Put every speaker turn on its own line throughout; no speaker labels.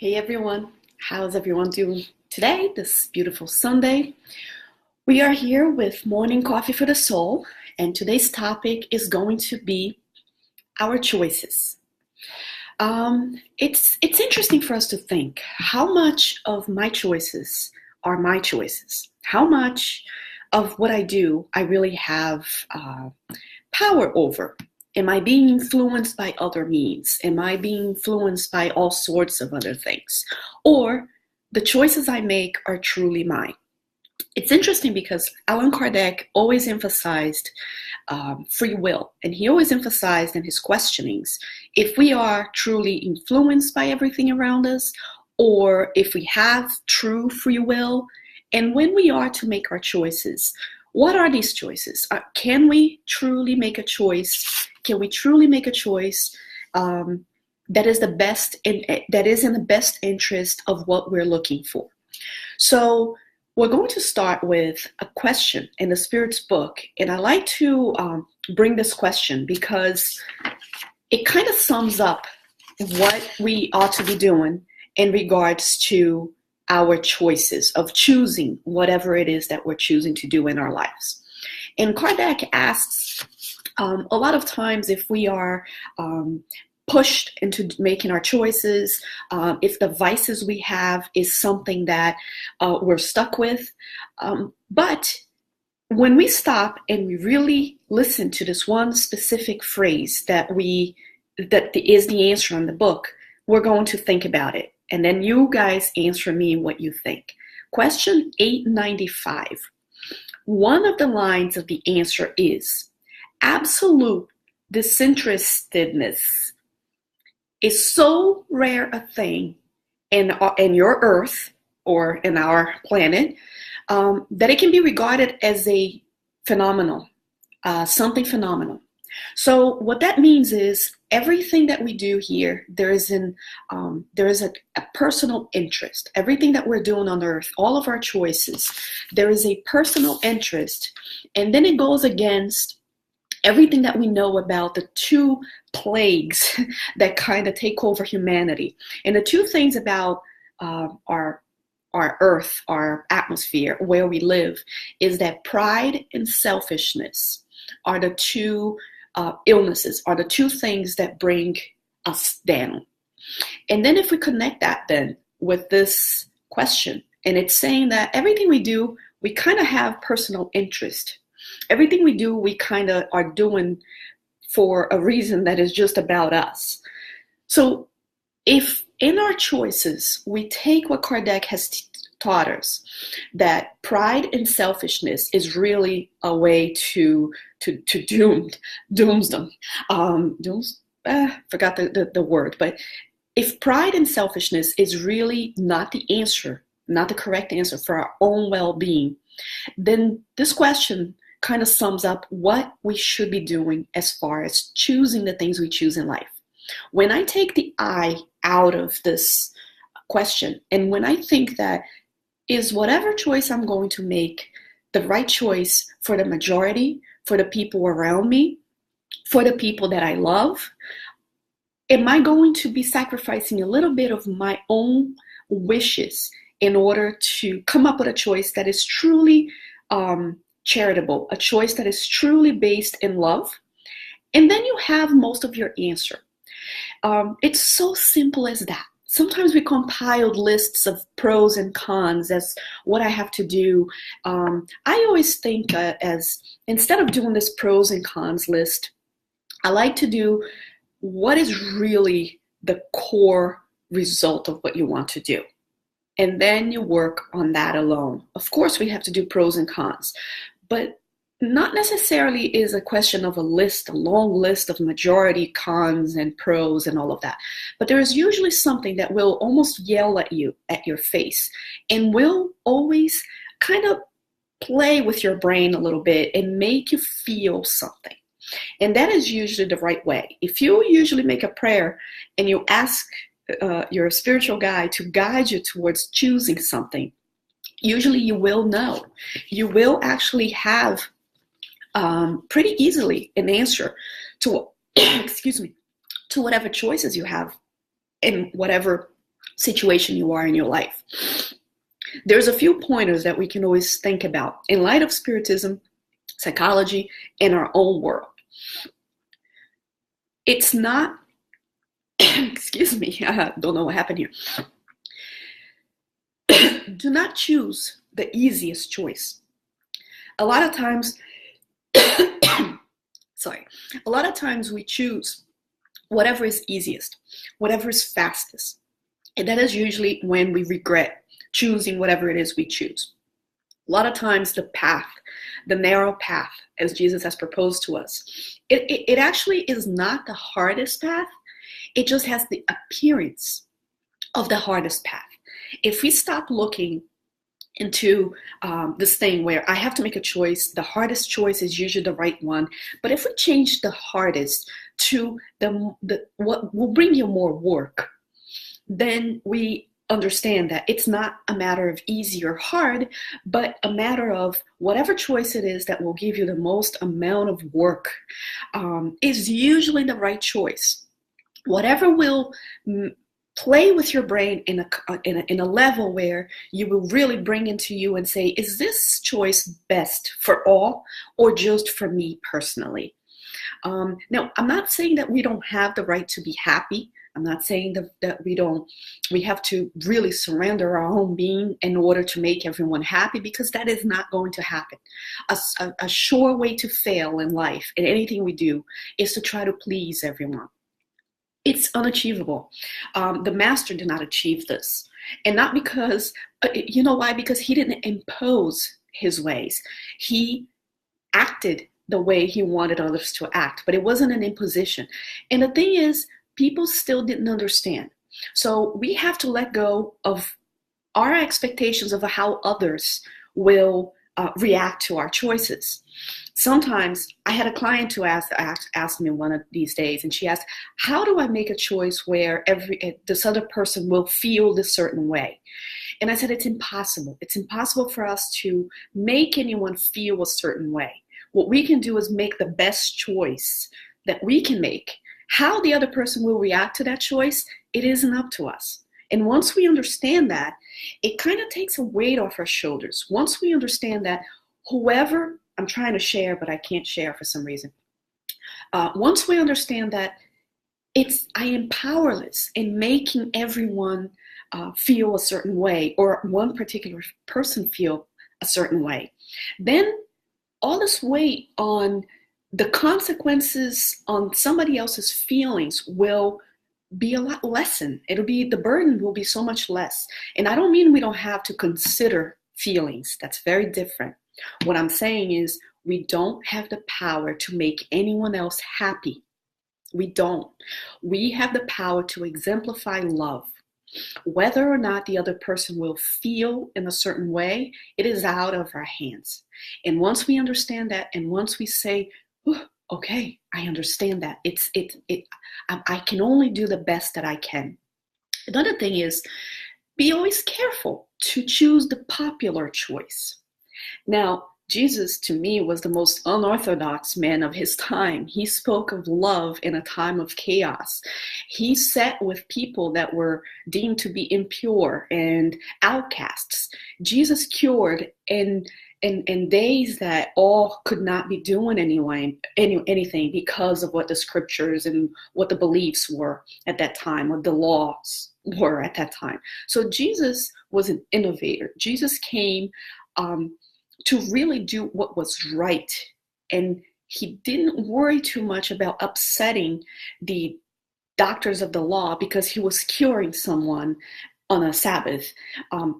Hey everyone, how's everyone doing today, this beautiful Sunday? We are here with Morning Coffee for the Soul, and today's topic is going to be our choices. It's interesting for us to think how much of my choices are my choices. How much of what I do I really have power over. Am I being influenced by other means? Am I being influenced by all sorts of other things? Or the choices I make are truly mine? It's interesting because Allan Kardec always emphasized free will, and he always emphasized in his questionings if we are truly influenced by everything around us, or if we have true free will, and when we are to make our choices. What are these choices? Can we truly make a choice? Can we truly make a choice that is that is in the best interest of what we're looking for? So we're going to start with a question in the Spirit's book, and I like to bring this question because it kind of sums up what we ought to be doing in regards to our choices of choosing whatever it is that we're choosing to do in our lives. And Kardec asks a lot of times if we are pushed into making our choices, if the vices we have is something that we're stuck with. But when we stop and we really listen to this one specific phrase that is the answer in the book, we're going to think about it. And then you guys answer me what you think. Question 895. One of the lines of the answer is, absolute disinterestedness is so rare a thing in your Earth or in our planet that it can be regarded as a phenomenal, something phenomenal. So what that means is everything that we do here, there is a personal interest. Everything that we're doing on earth, all of our choices, there is a personal interest. And then it goes against everything that we know about the two plagues that kind of take over humanity. And the two things about our earth, our atmosphere, where we live, is that pride and selfishness are the two illnesses, are the two things that bring us down. And then if we connect that then with this question, and it's saying that everything we do, we kind of have personal interest. Everything we do, we kind of are doing for a reason that is just about us. So if in our choices, we take what Kardec has taught us, that pride and selfishness is really a way to doomsdom. Forgot the word, but if pride and selfishness is really not the answer, not the correct answer for our own well-being, then this question kind of sums up what we should be doing as far as choosing the things we choose in life. When I take the I out of this question, and when I think that is whatever choice I'm going to make the right choice for the majority, for the people around me, for the people that I love, am I going to be sacrificing a little bit of my own wishes in order to come up with a choice that is truly charitable, a choice that is truly based in love? And then you have most of your answer. It's so simple as that. Sometimes we compiled lists of pros and cons as what I have to do. I always think as instead of doing this pros and cons list, I like to do what is really the core result of what you want to do. And then you work on that alone. Of course, we have to do pros and cons, but not necessarily is a question of a long list of majority cons and pros and all of that. But there is usually something that will almost yell at you, at your face, and will always kind of play with your brain a little bit and make you feel something. And that is usually the right way. If you usually make a prayer and you ask your spiritual guide to guide you towards choosing something, usually you will know. You will actually have pretty easily an answer to, excuse me, to whatever choices you have in whatever situation you are in your life. There's a few pointers that we can always think about in light of spiritism, psychology, and our own world. It's not, excuse me, I don't know what happened here. Do not choose the easiest choice. A lot of times, a lot of times we choose whatever is easiest, whatever is fastest. And that is usually when we regret choosing whatever it is we choose. A lot of times the path, the narrow path, as Jesus has proposed to us, it actually is not the hardest path. It just has the appearance of the hardest path. If we stop looking into this thing where I have to make a choice, the hardest choice is usually the right one. But if we change the hardest to what will bring you more work, then we understand that it's not a matter of easy or hard, but a matter of whatever choice it is that will give you the most amount of work is usually the right choice. Whatever will play with your brain in a level where you will really bring into you and say, is this choice best for all or just for me personally? Now, I'm not saying that we don't have the right to be happy. I'm not saying that we have to really surrender our own being in order to make everyone happy, because that is not going to happen. A sure way to fail in life, in anything we do, is to try to please everyone. It's unachievable. The master did not achieve this. And not because, you know why? Because he didn't impose his ways. He acted the way he wanted others to act, but it wasn't an imposition. And the thing is, people still didn't understand. So we have to let go of our expectations of how others will react to our choices. Sometimes I had a client who asked me one of these days, and she asked, how do I make a choice where this other person will feel this certain way? And I said, it's impossible. It's impossible for us to make anyone feel a certain way. What we can do is make the best choice that we can make. How the other person will react to that choice, it isn't up to us. And once we understand that, it kind of takes a weight off our shoulders. Once we understand that whoever, I'm trying to share, but I can't share for some reason. Once we understand that I am powerless in making everyone feel a certain way, or one particular person feel a certain way, then all this weight on the consequences on somebody else's feelings will be a lot lessened. The burden will be so much less. And I don't mean we don't have to consider feelings. That's very different. What I'm saying is we don't have the power to make anyone else happy. We don't. We have the power to exemplify love. Whether or not the other person will feel in a certain way, it is out of our hands. And once we understand that, and once we say, okay, I understand that. I can only do the best that I can. Another thing is, be always careful to choose the popular choice. Now, Jesus, to me, was the most unorthodox man of his time. He spoke of love in a time of chaos. He sat with people that were deemed to be impure and outcasts. Jesus cured in days that all could not be doing anything because of what the scriptures and what the beliefs were at that time, what the laws were at that time. So Jesus was an innovator. Jesus came to really do what was right. And he didn't worry too much about upsetting the doctors of the law because he was curing someone on a Sabbath.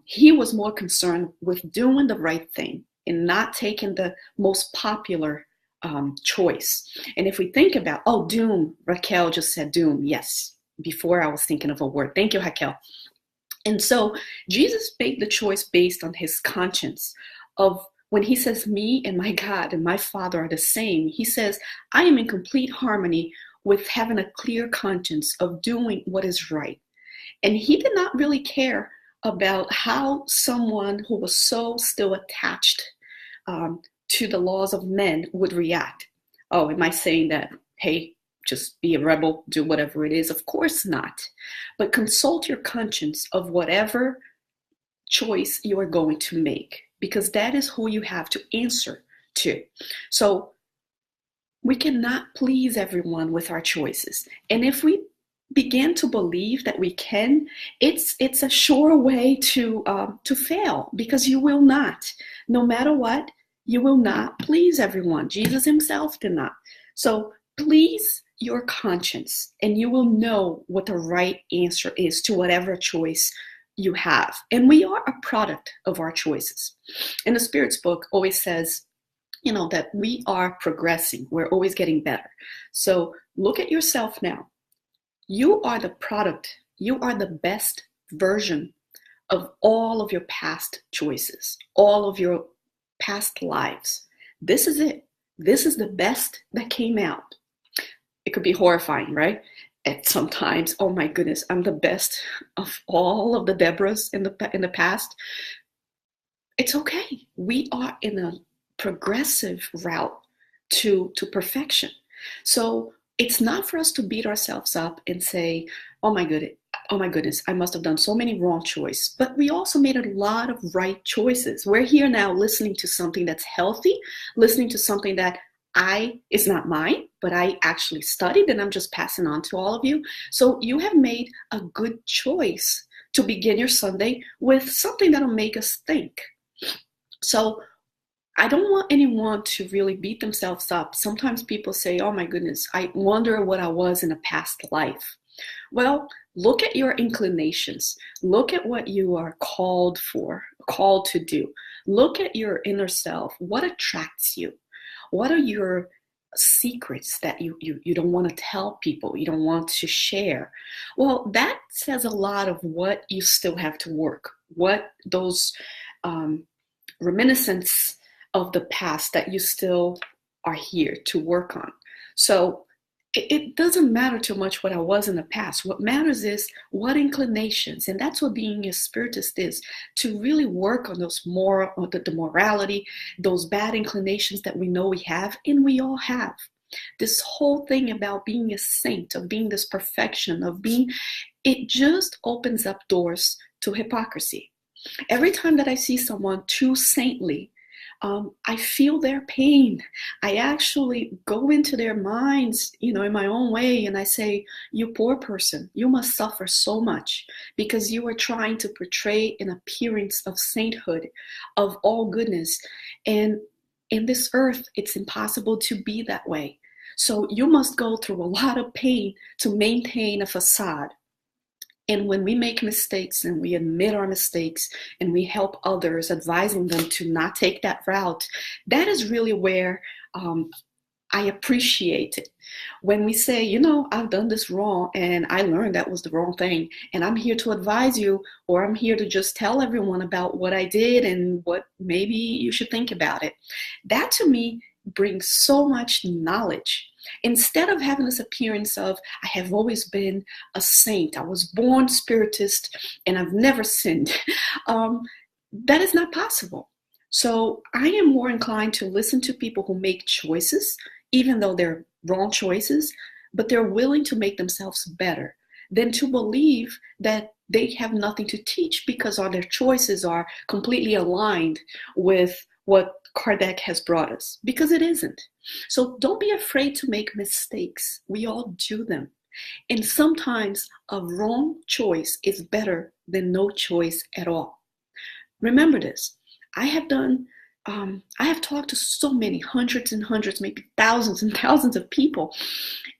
He was more concerned with doing the right thing and not taking the most popular choice. And if we think about, doom, Raquel just said doom. Yes, before I was thinking of a word. Thank you, Raquel. And so Jesus made the choice based on his conscience of when he says, me and my God and my Father are the same. He says, I am in complete harmony with having a clear conscience of doing what is right. And he did not really care about how someone who was so still attached to the laws of men would react. Am I saying that, hey, just be a rebel, do whatever it is. Of course not. But consult your conscience of whatever choice you are going to make, because that is who you have to answer to. So we cannot please everyone with our choices. And if we begin to believe that we can, it's a sure way to fail, because you will not. No matter what, you will not please everyone. Jesus himself did not. So please your conscience, and you will know what the right answer is to whatever choice you have. And we are a product of our choices. And the Spirit's book always says, that we are progressing. We're always getting better. So look at yourself now. You are the product. You are the best version of all of your past choices, all of your past lives. This is it. This is the best that came out. It could be horrifying, right? At sometimes, oh my goodness, I'm the best of all of the Deboras in the past. It's okay. We are in a progressive route to perfection. So it's not for us to beat ourselves up and say, oh my goodness, I must have done so many wrong choices. But we also made a lot of right choices. We're here now listening to something that's healthy, listening to something that is not mine, but I actually studied, and I'm just passing on to all of you. So you have made a good choice to begin your Sunday with something that'll make us think. So I don't want anyone to really beat themselves up. Sometimes people say, oh my goodness, I wonder what I was in a past life. Well, look at your inclinations. Look at what you are called to do. Look at your inner self. What attracts you? What are your secrets that you don't want to tell people, you don't want to share? Well, that says a lot of what you still have to work, what those reminiscence of the past that you still are here to work on. So it doesn't matter too much what I was in the past. What matters is what inclinations, and that's what being a spiritist is, to really work on those the morality, those bad inclinations that we know we have, and we all have. This whole thing about being a saint, of being this perfection, it just opens up doors to hypocrisy. Every time that I see someone too saintly, I feel their pain. I actually go into their minds, in my own way, and I say, you poor person, you must suffer so much because you are trying to portray an appearance of sainthood, of all goodness. And in this earth, it's impossible to be that way. So you must go through a lot of pain to maintain a facade. And when we make mistakes and we admit our mistakes and we help others, advising them to not take that route, that is really where I appreciate it. When we say, I've done this wrong and I learned that was the wrong thing, and I'm here to advise you, or I'm here to just tell everyone about what I did and what maybe you should think about it. That to me brings so much knowledge. Instead of having this appearance of, I have always been a saint, I was born spiritist, and I've never sinned, that is not possible. So I am more inclined to listen to people who make choices, even though they're wrong choices, but they're willing to make themselves better, than to believe that they have nothing to teach because all their choices are completely aligned with what Kardec has brought us, because it isn't. So don't be afraid to make mistakes. We all do them. And sometimes a wrong choice is better than no choice at all. Remember this. I have talked to so many, hundreds and hundreds, maybe thousands and thousands of people.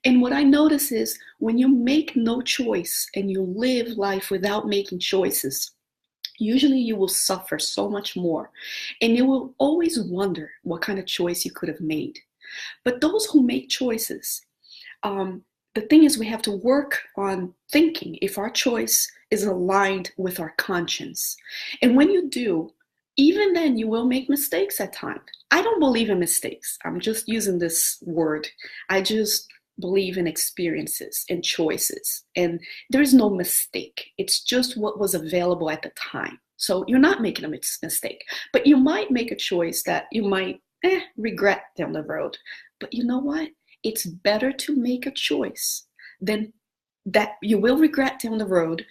And what I notice is when you make no choice and you live life without making choices, usually you will suffer so much more, and you will always wonder what kind of choice you could have made. But those who make choices, the thing is we have to work on thinking if our choice is aligned with our conscience. And when you do, even then you will make mistakes at times. I don't believe in mistakes. I'm just using this word. I just believe in experiences and choices, and there is no mistake. It's just what was available at the time. So you're not making a mistake, but you might make a choice that you might regret down the road. But you know what? It's better to make a choice than that you will regret down the road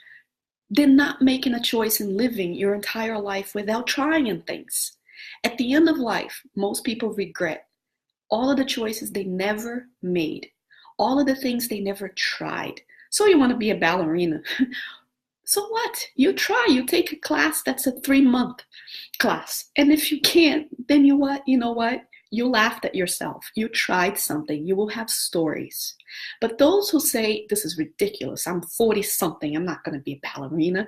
than not making a choice and living your entire life without trying things. At the end of life, most people regret all of the choices they never made, all of the things they never tried. So you want to be a ballerina. So what? You try, you take a class that's a 3-month class. And if you can't, then you know what? You laughed at yourself. You tried something. You will have stories. But those who say, this is ridiculous, I'm 40 something, I'm not going to be a ballerina.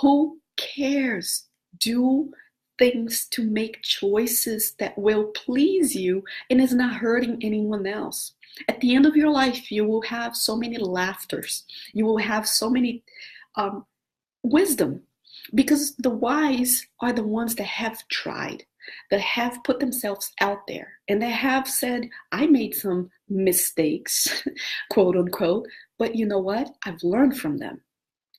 Who cares? Do things to make choices that will please you and is not hurting anyone else. At the end of your life, you will have so many laughters. You will have so many wisdom, because the wise are the ones that have tried, that have put themselves out there, and that have said, I made some mistakes, quote unquote, but you know what? I've learned from them.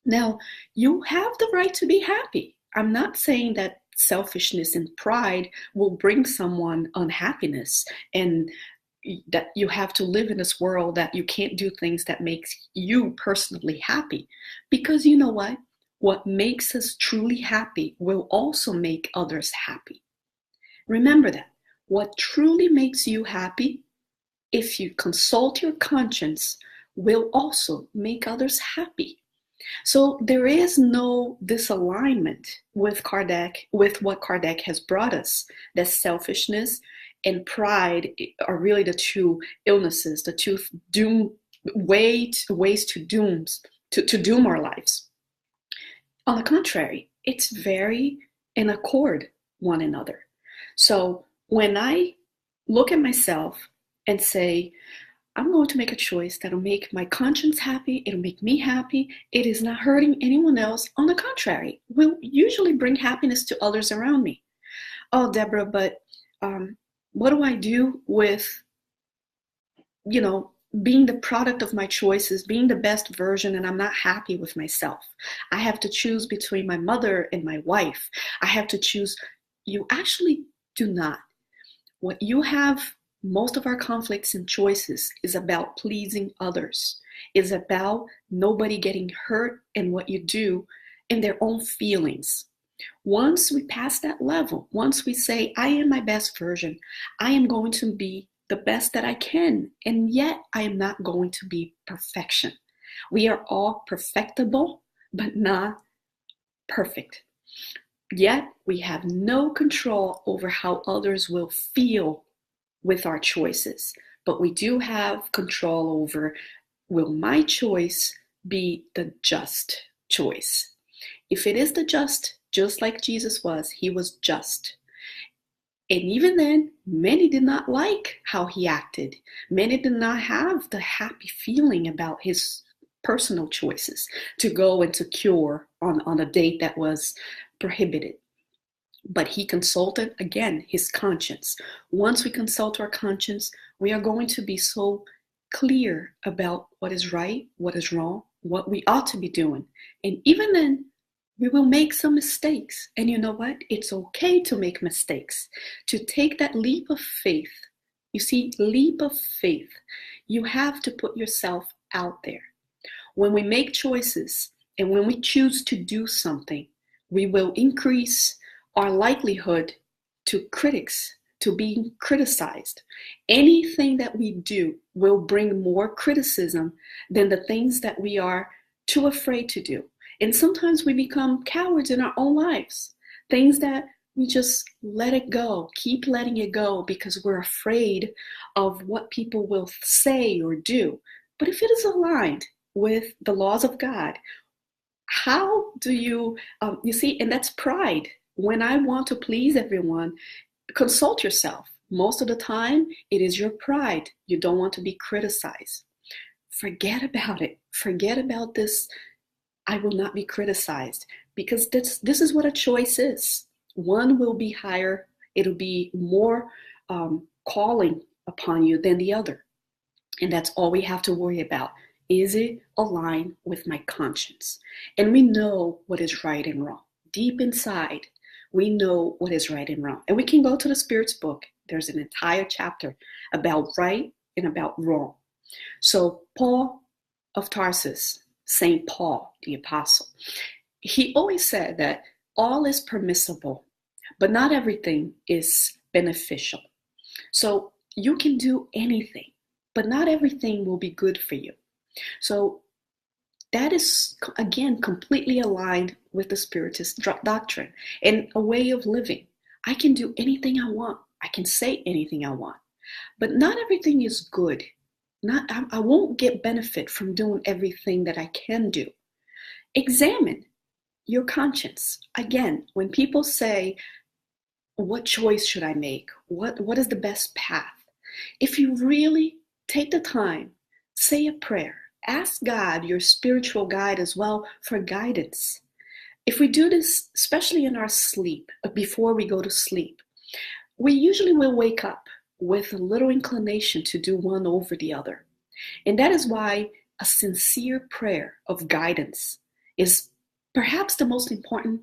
Now, you have the right to be happy. I'm not saying that selfishness and pride will bring someone unhappiness and that you have to live in this world that you can't do things that makes you personally happy. Because you know what? What makes us truly happy will also make others happy. Remember that. What truly makes you happy, if you consult your conscience, will also make others happy. So there is no disalignment with Kardec, with what Kardec has brought us, that selfishness and pride are really the two illnesses, the two ways to doom our lives. On the contrary, it's very in accord one another. So when I look at myself and say, I'm going to make a choice that'll make my conscience happy, it'll make me happy, it is not hurting anyone else. On the contrary, will usually bring happiness to others around me. Oh, Deborah, but what do I do with, being the product of my choices, being the best version, and I'm not happy with myself? I have to choose between my mother and my wife. I have to choose. You actually do not. What you have, most of our conflicts and choices, is about pleasing others, is about nobody getting hurt in what you do in their own feelings. Once we pass that level, once we say, I am my best version, I am going to be the best that I can, and yet I am not going to be perfection. We are all perfectible, but not perfect. Yet we have no control over how others will feel with our choices, but we do have control over, will my choice be the just choice? If it is the just like Jesus was, he was just. And even then, many did not like how he acted. Many did not have the happy feeling about his personal choices to go and to cure on a date that was prohibited. But he consulted, again, his conscience. Once we consult our conscience, we are going to be so clear about what is right, what is wrong, what we ought to be doing. And even then, we will make some mistakes. And you know what? It's okay to make mistakes, to take that leap of faith. You see, leap of faith. You have to put yourself out there. When we make choices and when we choose to do something, we will increase our likelihood to critics, to being criticized. Anything that we do will bring more criticism than the things that we are too afraid to do. And sometimes we become cowards in our own lives. Things that we just let it go, keep letting it go because we're afraid of what people will say or do. But if it is aligned with the laws of God, how do you see, and that's pride. When I want to please everyone, consult yourself. Most of the time, it is your pride. You don't want to be criticized. Forget about it. Forget about this. I will not be criticized, because this is what a choice is. One will be higher. It'll be more calling upon you than the other. And that's all we have to worry about. Is it aligned with my conscience? And we know what is right and wrong. Deep inside, we know what is right and wrong. And we can go to the Spirit's book. There's an entire chapter about right and about wrong. So Paul of Tarsus, St. Paul, the apostle, he always said that all is permissible, but not everything is beneficial. So you can do anything, but not everything will be good for you. So that is, again, completely aligned with the Spiritist doctrine and a way of living. I can do anything I want. I can say anything I want, but not everything is good. I won't get benefit from doing everything that I can do. Examine your conscience. Again, when people say, what choice should I make? What is the best path? If you really take the time, say a prayer, ask God, your spiritual guide as well, for guidance. If we do this, especially in our sleep, before we go to sleep, we usually will wake up with a little inclination to do one over the other. And that is why a sincere prayer of guidance is perhaps the most important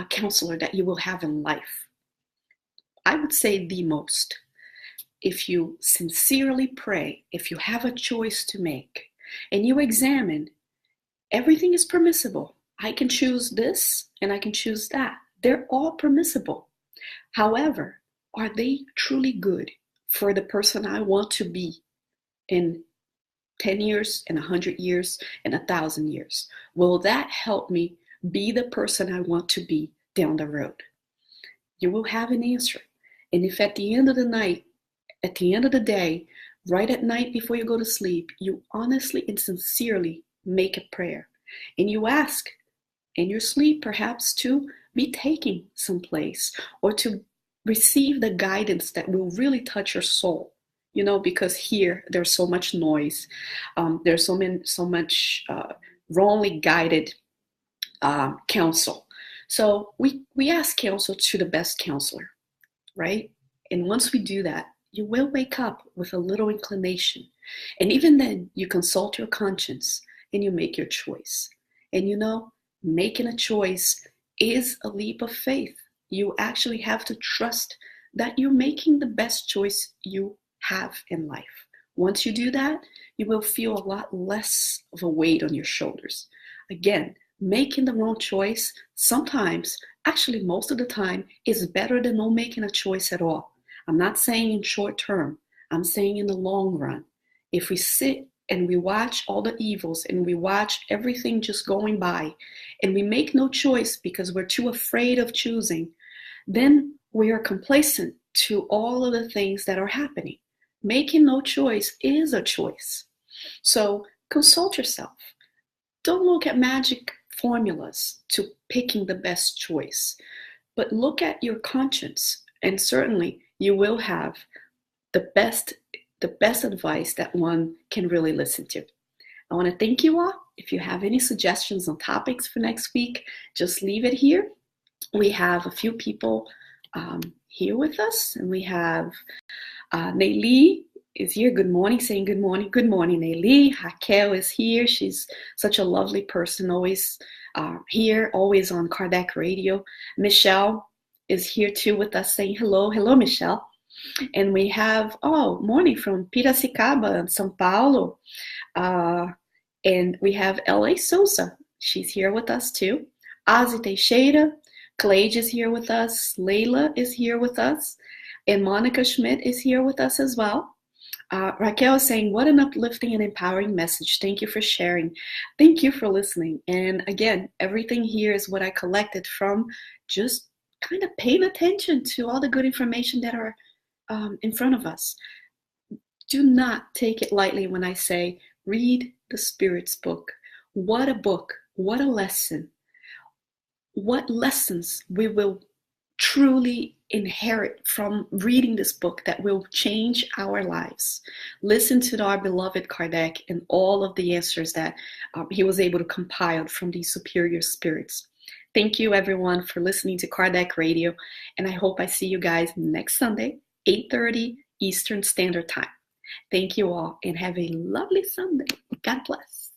counselor that you will have in life. I would say the most. If you sincerely pray, if you have a choice to make, and you examine, everything is permissible. I can choose this and I can choose that. They're all permissible. However, are they truly good for the person I want to be in 10 years, in 100 years, in 1,000 years? Will that help me be the person I want to be down the road? You will have an answer. And if at the end of the night, at the end of the day, right at night before you go to sleep, you honestly and sincerely make a prayer, and you ask in your sleep perhaps to be taken someplace or to receive the guidance that will really touch your soul, because here there's so much noise. There's so much wrongly guided counsel. So we ask counsel to the best counselor, right? And once we do that, you will wake up with a little inclination. And even then, you consult your conscience and you make your choice. And making a choice is a leap of faith. You actually have to trust that you're making the best choice you have in life. Once you do that, you will feel a lot less of a weight on your shoulders. Again, making the wrong choice sometimes, actually most of the time, is better than not making a choice at all. I'm not saying in short term, I'm saying in the long run. If we sit and we watch all the evils and we watch everything just going by and we make no choice because we're too afraid of choosing, then we are complacent to all of the things that are happening. Making no choice is a choice. So consult yourself. Don't look at magic formulas to picking the best choice, but look at your conscience, and certainly you will have the best advice that one can really listen to. I want to thank you all. If you have any suggestions on topics for next week, just leave it here. We have a few people here with us, and we have Nayli is here. Good morning, saying good morning. Good morning, Nayli. Raquel is here. She's such a lovely person, always here, always on Kardec Radio. Michelle is here too with us, saying hello. Hello, Michelle. And we have, morning from Piracicaba, São Paulo. And we have L.A. Souza. She's here with us too. Ozzy Teixeira. Clade is here with us. Layla is here with us. And Monica Schmidt is here with us as well. Raquel is saying, what an uplifting and empowering message. Thank you for sharing. Thank you for listening. And again, everything here is what I collected from just kind of paying attention to all the good information that are in front of us. Do not take it lightly when I say, read the Spirit's book. What a book. What a lesson. What lessons we will truly inherit from reading this book that will change our lives. Listen to our beloved Kardec and all of the answers that he was able to compile from these superior spirits. Thank you, everyone, for listening to Kardec Radio, and I hope I see you guys next Sunday, 8:30 Eastern Standard Time. Thank you all, and have a lovely Sunday. God bless.